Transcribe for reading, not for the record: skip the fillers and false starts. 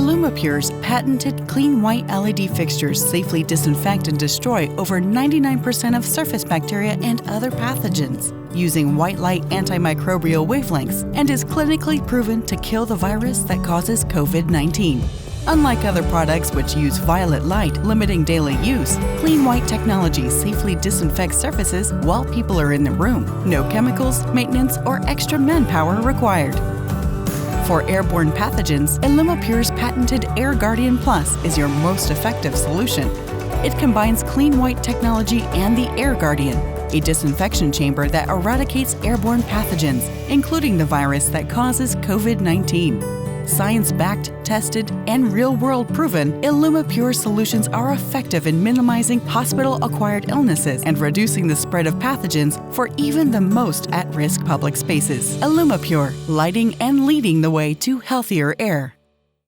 illumiPure's patented CleanWhite LED fixtures safely disinfect and destroy over 99% of surface bacteria and other pathogens using white light antimicrobial wavelengths and is clinically proven to kill the virus that causes COVID-19. Unlike other products which use violet light limiting daily use, CleanWhite technology safely disinfects surfaces while people are in the room. No chemicals, maintenance, or extra manpower required. For airborne pathogens, illumiPure's patented Air Guardian Plus is your most effective solution. It combines CleanWhite technology and the Air Guardian, a disinfection chamber that eradicates airborne pathogens, including the virus that causes COVID-19. Science-backed, tested, and real-world proven, illumiPure solutions are effective in minimizing hospital-acquired illnesses and reducing the spread of pathogens for even the most at-risk public spaces. illumiPure, lighting and leading the way to healthier air.